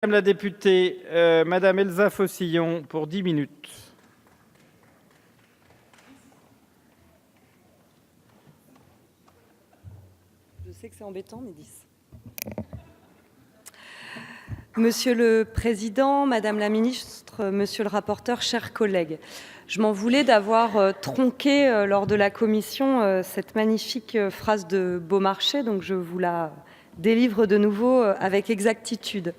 Madame la députée, Madame Elsa Faucillon, pour 10 minutes. Je sais que c'est embêtant, mais 10. Monsieur le Président, Madame la Ministre, Monsieur le rapporteur, chers collègues, je m'en voulais d'avoir tronqué lors de la commission cette magnifique phrase de Beaumarchais, donc je vous la délivre de nouveau avec exactitude.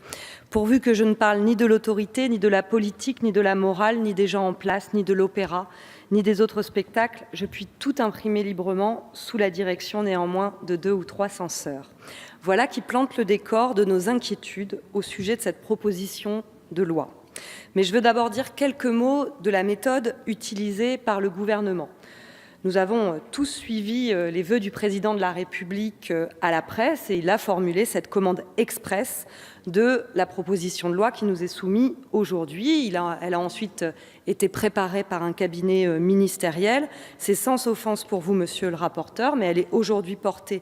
Pourvu que je ne parle ni de l'autorité, ni de la politique, ni de la morale, ni des gens en place, ni de l'opéra, ni des autres spectacles, je puis tout imprimer librement, sous la direction néanmoins de 2 ou 3 censeurs. Voilà qui plante le décor de nos inquiétudes au sujet de cette proposition de loi. Mais je veux d'abord dire quelques mots de la méthode utilisée par le gouvernement. Nous avons tous suivi les vœux du président de la République à la presse et il a formulé cette commande express de la proposition de loi qui nous est soumise aujourd'hui. Elle a ensuite été préparée par un cabinet ministériel. C'est sans offense pour vous, monsieur le rapporteur, mais elle est aujourd'hui portée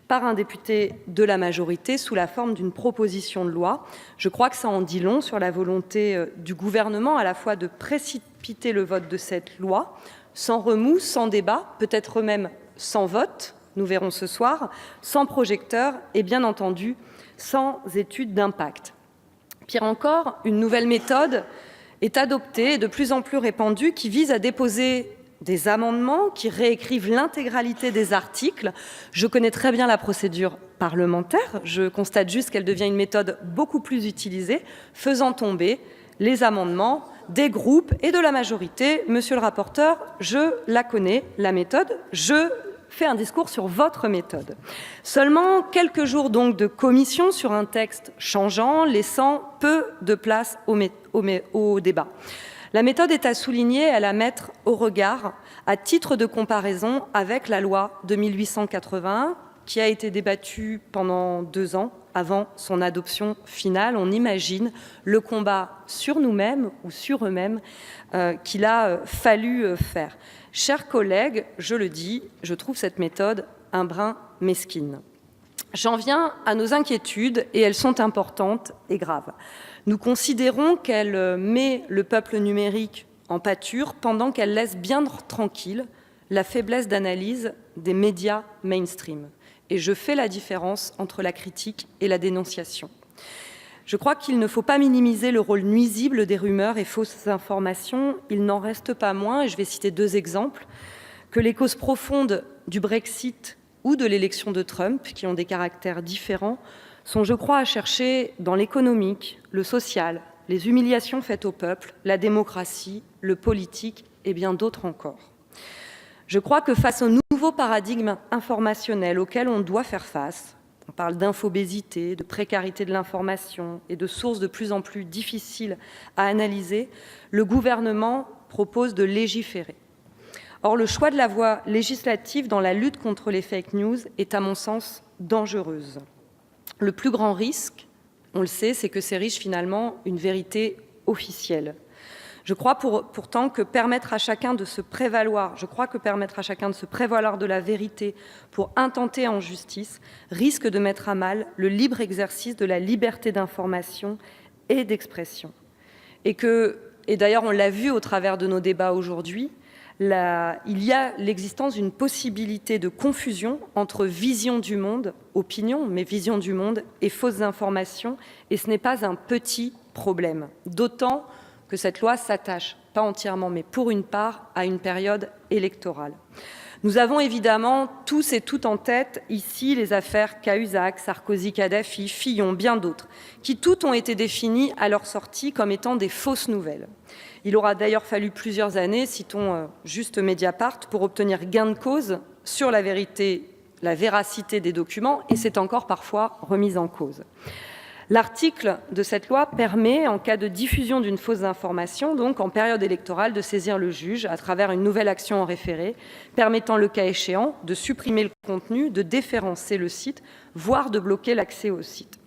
par un député de la majorité sous la forme d'une proposition de loi. Je crois que ça en dit long sur la volonté du gouvernement à la fois de précipiter le vote de cette loi, sans remous, sans débat, peut-être même sans vote, nous verrons ce soir, sans projecteur et bien entendu sans étude d'impact. Pire encore, une nouvelle méthode est adoptée et de plus en plus répandue qui vise à déposer des amendements qui réécrivent l'intégralité des articles. Je connais très bien la procédure parlementaire, je constate juste qu'elle devient une méthode beaucoup plus utilisée, faisant tomber les amendements des groupes et de la majorité. Monsieur le rapporteur, je la connais, la méthode, je fais un discours sur votre méthode. Seulement quelques jours donc de commission sur un texte changeant, laissant peu de place au débat. La méthode est à souligner, elle à mettre au regard, à titre de comparaison avec la loi de 1881, qui a été débattue pendant 2 ans avant son adoption finale. On imagine le combat sur nous-mêmes ou sur eux-mêmes qu'il a fallu faire. Chers collègues, je le dis, je trouve cette méthode un brin mesquine. J'en viens à nos inquiétudes, et elles sont importantes et graves. Nous considérons qu'elle met le peuple numérique en pâture pendant qu'elle laisse bien tranquille la faiblesse d'analyse des médias mainstream. Et je fais la différence entre la critique et la dénonciation. Je crois qu'il ne faut pas minimiser le rôle nuisible des rumeurs et fausses informations. Il n'en reste pas moins, et je vais citer 2 exemples, que les causes profondes du Brexit ou de l'élection de Trump, qui ont des caractères différents, sont, je crois, à chercher dans l'économique, le social, les humiliations faites au peuple, la démocratie, le politique et bien d'autres encore. Je crois que face au nouveau paradigme informationnel auquel on doit faire face, on parle d'infobésité, de précarité de l'information et de sources de plus en plus difficiles à analyser, le gouvernement propose de légiférer. Or, le choix de la voie législative dans la lutte contre les fake news est, à mon sens, dangereuse. Le plus grand risque, on le sait, c'est que s'érige finalement une vérité officielle. Je crois pourtant que permettre à chacun de se prévaloir de la vérité pour intenter en justice risque de mettre à mal le libre exercice de la liberté d'information et d'expression. Et d'ailleurs, on l'a vu au travers de nos débats aujourd'hui, il y a l'existence d'une possibilité de confusion entre vision du monde, opinion, mais vision du monde et fausses informations, et ce n'est pas un petit problème, d'autant que cette loi s'attache, pas entièrement, mais pour une part, à une période électorale. Nous avons évidemment tous et toutes en tête ici les affaires Cahuzac, Sarkozy, Kadhafi, Fillon, bien d'autres, qui toutes ont été définies à leur sortie comme étant des fausses nouvelles. Il aura d'ailleurs fallu plusieurs années, citons juste Mediapart, pour obtenir gain de cause sur la véracité des documents, et c'est encore parfois remis en cause. L'article de cette loi permet, en cas de diffusion d'une fausse information, donc en période électorale, de saisir le juge à travers une nouvelle action en référé, permettant le cas échéant de supprimer le contenu, de déréférencer le site, voire de bloquer l'accès au site.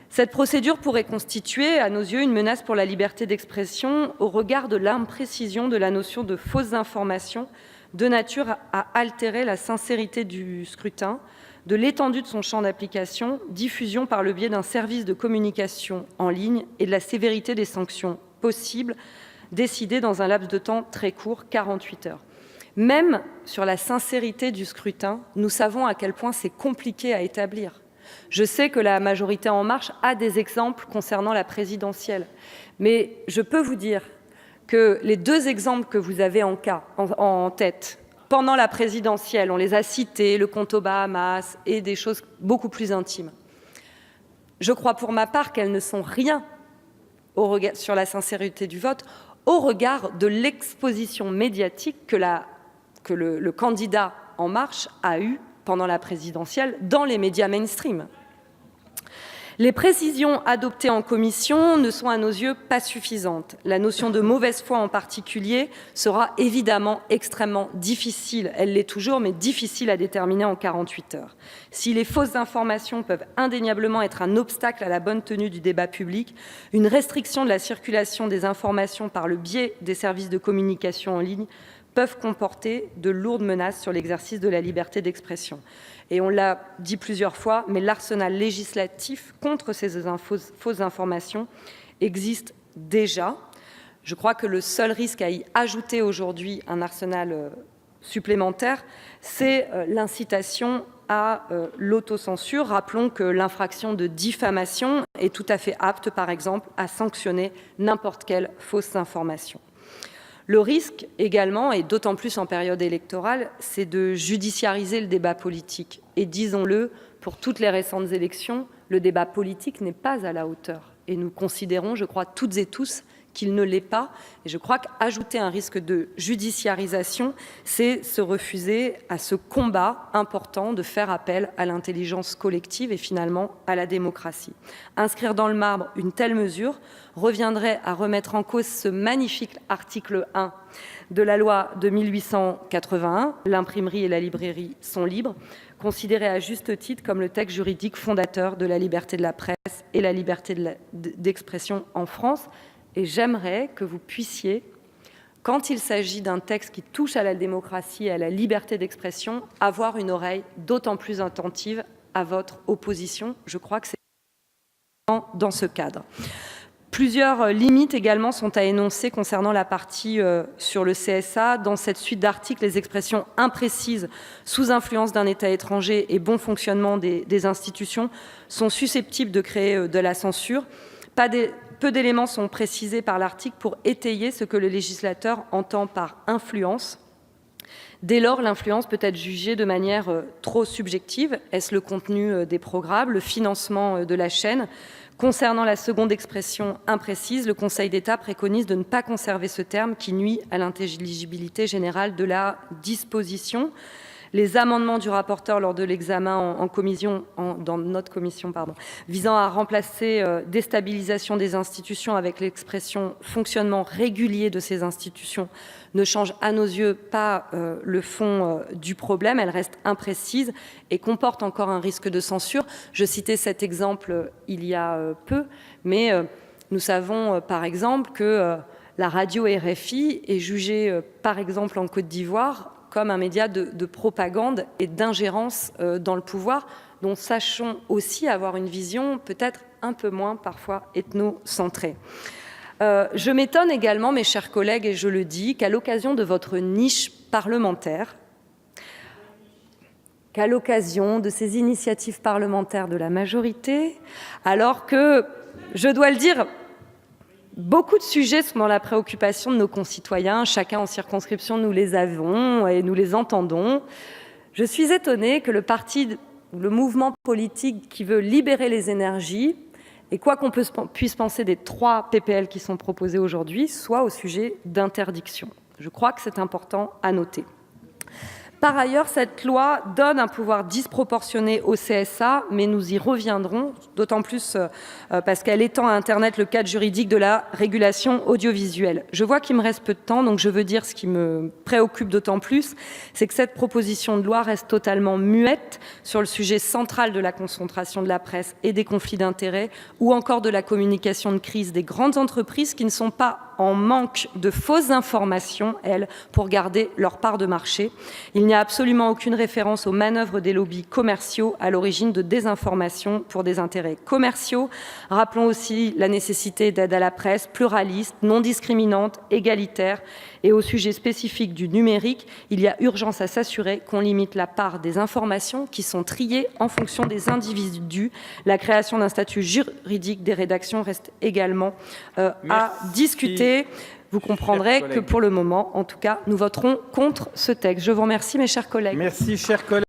Cette procédure pourrait constituer, à nos yeux, une menace pour la liberté d'expression au regard de l'imprécision de la notion de fausses informations de nature à altérer la sincérité du scrutin, de l'étendue de son champ d'application, diffusion par le biais d'un service de communication en ligne et de la sévérité des sanctions possibles, décidées dans un laps de temps très court, 48 heures. Même sur la sincérité du scrutin, nous savons à quel point c'est compliqué à établir. Je sais que la majorité En Marche a des exemples concernant la présidentielle, mais je peux vous dire que les 2 exemples que vous avez en tête, pendant la présidentielle, on les a cités, le compte aux Bahamas et des choses beaucoup plus intimes. Je crois pour ma part qu'elles ne sont rien sur la sincérité du vote au regard de l'exposition médiatique que le candidat En Marche a eue pendant la présidentielle dans les médias mainstream. Les précisions adoptées en commission ne sont à nos yeux pas suffisantes. La notion de mauvaise foi en particulier sera évidemment extrêmement difficile, elle l'est toujours, mais difficile à déterminer en 48 heures. Si les fausses informations peuvent indéniablement être un obstacle à la bonne tenue du débat public, une restriction de la circulation des informations par le biais des services de communication en ligne peuvent comporter de lourdes menaces sur l'exercice de la liberté d'expression. Et on l'a dit plusieurs fois, mais l'arsenal législatif contre ces fausses informations existe déjà. Je crois que le seul risque à y ajouter aujourd'hui un arsenal supplémentaire, c'est l'incitation à l'autocensure. Rappelons que l'infraction de diffamation est tout à fait apte, par exemple, à sanctionner n'importe quelle fausse information. Le risque également, et d'autant plus en période électorale, c'est de judiciariser le débat politique. Et disons-le, pour toutes les récentes élections, le débat politique n'est pas à la hauteur. Et nous considérons, je crois, toutes et tous, qu'il ne l'est pas. Et je crois qu'ajouter un risque de judiciarisation, c'est se refuser à ce combat important de faire appel à l'intelligence collective et finalement à la démocratie. Inscrire dans le marbre une telle mesure reviendrait à remettre en cause ce magnifique article 1 de la loi de 1881, « L'imprimerie et la librairie sont libres », considéré à juste titre comme le texte juridique fondateur de la liberté de la presse et la liberté d'expression en France. Et j'aimerais que vous puissiez, quand il s'agit d'un texte qui touche à la démocratie et à la liberté d'expression, avoir une oreille d'autant plus attentive à votre opposition. Je crois que c'est dans ce cadre. Plusieurs limites également sont à énoncer concernant la partie sur le CSA. Dans cette suite d'articles, les expressions imprécises sous influence d'un État étranger et bon fonctionnement des institutions sont susceptibles de créer de la censure. Peu d'éléments sont précisés par l'article pour étayer ce que le législateur entend par influence. Dès lors, l'influence peut être jugée de manière trop subjective. Est-ce le contenu des programmes, le financement de la chaîne ? Concernant la seconde expression imprécise, le Conseil d'État préconise de ne pas conserver ce terme qui nuit à l'intelligibilité générale de la disposition. Les amendements du rapporteur lors de l'examen dans notre commission, visant à remplacer déstabilisation des institutions avec l'expression fonctionnement régulier de ces institutions ne changent à nos yeux pas le fond du problème. Elles restent imprécises et comportent encore un risque de censure. Je citais cet exemple il y a peu, mais nous savons par exemple que la radio RFI est jugée par exemple en Côte d'Ivoire comme un média de propagande et d'ingérence dans le pouvoir, dont sachons aussi avoir une vision peut-être un peu moins parfois ethnocentrée. Je m'étonne également, mes chers collègues, et je le dis, qu'à l'occasion de votre niche parlementaire, qu'à l'occasion de ces initiatives parlementaires de la majorité, alors que, je dois le dire, beaucoup de sujets sont dans la préoccupation de nos concitoyens, chacun en circonscription, nous les avons et nous les entendons. Je suis étonnée que le mouvement politique qui veut libérer les énergies, et quoi qu'on puisse penser des 3 PPL qui sont proposés aujourd'hui, soit au sujet d'interdiction. Je crois que c'est important à noter. Par ailleurs, cette loi donne un pouvoir disproportionné au CSA, mais nous y reviendrons, d'autant plus parce qu'elle étend à Internet le cadre juridique de la régulation audiovisuelle. Je vois qu'il me reste peu de temps, donc je veux dire ce qui me préoccupe d'autant plus, c'est que cette proposition de loi reste totalement muette sur le sujet central de la concentration de la presse et des conflits d'intérêts, ou encore de la communication de crise des grandes entreprises qui ne sont pas en manque de fausses informations, elles, pour garder leur part de marché. Il n'y a absolument aucune référence aux manœuvres des lobbies commerciaux à l'origine de désinformation pour des intérêts commerciaux. Rappelons aussi la nécessité d'aide à la presse pluraliste, non discriminante, égalitaire. Et au sujet spécifique du numérique, il y a urgence à s'assurer qu'on limite la part des informations qui sont triées en fonction des individus. La création d'un statut juridique des rédactions reste également à discuter. Vous comprendrez que pour le moment, en tout cas, nous voterons contre ce texte. Je vous remercie, mes chers collègues. Merci, chers collègues.